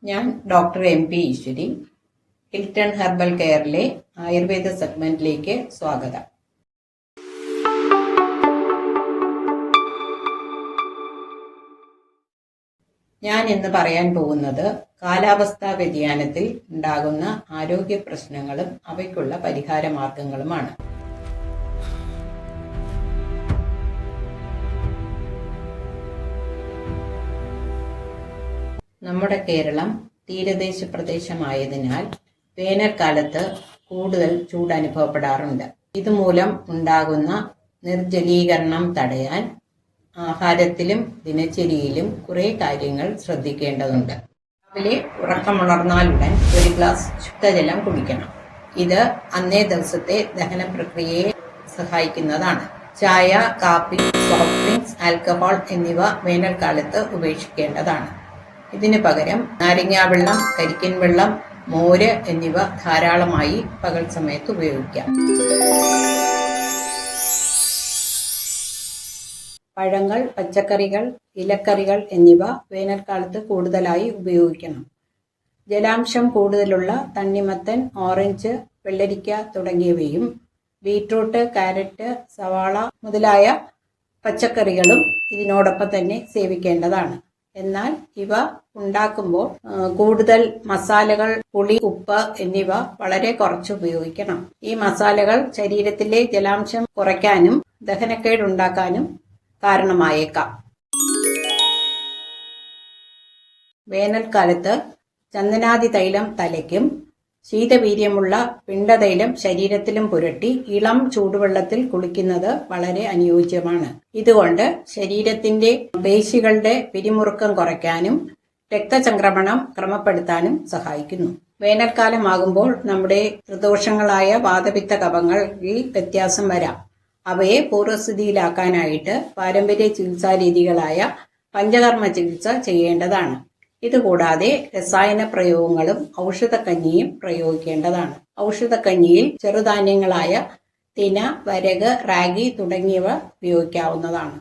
ഞാൻ doctor MP ഈശ്വരി, Hilton herbal കെയറിലെ Ayurveda സെഗ്മെന്റിലേക്ക് സ്വാഗതം. ഞാൻ ഇന്ന് പറയാൻ പോകുന്നത് കാലാവസ്ഥാ വ്യതിയാനത്തിൽ ഉണ്ടാകുന്ന ആരോഗ്യ പ്രശ്നങ്ങളും അവയ്ക്കുള്ള പരിഹാര മാർഗങ്ങളുമാണ്. നമ്മുടെ കേരളം തീരദേശ പ്രദേശമായതിനാൽ വേനൽക്കാലത്ത് കൂടുതൽ ചൂട് അനുഭവപ്പെടാറുണ്ട്. ഇതുമൂലം ഉണ്ടാകുന്ന നിർജ്ജലീകരണം തടയാൻ ആഹാരത്തിലും ദിനചര്യയിലും കുറേ കാര്യങ്ങൾ ശ്രദ്ധിക്കേണ്ടതുണ്ട്. രാവിലെ ഉറക്കമുണർന്നാലുടൻ ഒരു ഗ്ലാസ് ശുദ്ധജലം കുടിക്കണം. ഇത് അന്നേ ദിവസത്തെ ദഹന പ്രക്രിയയെ സഹായിക്കുന്നതാണ്. ചായ, കാപ്പി, സോഫ്റ്റ് ഡ്രിങ്ക്സ്, ആൽക്കഹോൾ എന്നിവ വേനൽക്കാലത്ത് ഉപേക്ഷിക്കേണ്ടതാണ്. ഇതിനു പകരം നാരങ്ങാവെള്ളം, കരിക്കിൻ വെള്ളം, മോര് എന്നിവ ധാരാളമായി പകൽ സമയത്ത് ഉപയോഗിക്കാം. പഴങ്ങൾ, പച്ചക്കറികൾ, ഇലക്കറികൾ എന്നിവ വേനൽക്കാലത്ത് കൂടുതലായി ഉപയോഗിക്കണം. ജലാംശം കൂടുതലുള്ള തണ്ണിമത്തൻ, ഓറഞ്ച്, വെള്ളരിക്ക തുടങ്ങിയവയും ബീറ്റ്റൂട്ട്, കാരറ്റ്, സവാള മുതലായ പച്ചക്കറികളും ഇതിനോടൊപ്പം തന്നെ സേവിക്കേണ്ടതാണ്. എന്നാൽ ഇവ ഉണ്ടാക്കുമ്പോൾ കൂടുതൽ മസാലകൾ, പുളി, ഉപ്പ് എന്നിവ വളരെ കുറച്ച് ഉപയോഗിക്കണം. ഈ മസാലകൾ ശരീരത്തിലെ ജലാംശം കുറയ്ക്കാനും ദഹനക്കേടുണ്ടാക്കാനും കാരണമായേക്കാം. വേനൽക്കാലത്ത് ചന്ദനാദി തൈലം തലയ്ക്കും ശീതവീര്യമുള്ള പിണ്ടതൈലം ശരീരത്തിലും പുരട്ടി ഇളം ചൂടുവെള്ളത്തിൽ കുളിക്കുന്നത് വളരെ അനുയോജ്യമാണ്. ഇതുകൊണ്ട് ശരീരത്തിന്റെ പേശികളുടെ പിരിമുറുക്കം കുറയ്ക്കാനും രക്തചംക്രമണം ക്രമപ്പെടുത്താനും സഹായിക്കുന്നു. വേനൽക്കാലമാകുമ്പോൾ നമ്മുടെ ത്രിദോഷങ്ങളായ വാതപിത്ത കഫങ്ങളിൽ വ്യത്യാസം വരാം. അവയെ പൂർവ്വസ്ഥിതിയിലാക്കാനായിട്ട് പാരമ്പര്യ ചികിത്സാ രീതികളായ പഞ്ചകർമ്മ ചികിത്സ ചെയ്യേണ്ടതാണ്. ഇതുകൂടാതെ രസായന പ്രയോഗങ്ങളും ഔഷധക്കഞ്ഞിയും പ്രയോഗിക്കേണ്ടതാണ്. ഔഷധക്കഞ്ഞിയിൽ ചെറുധാന്യങ്ങളായ തിന, വരക്, റാഗി തുടങ്ങിയവ ഉപയോഗിക്കാവുന്നതാണ്.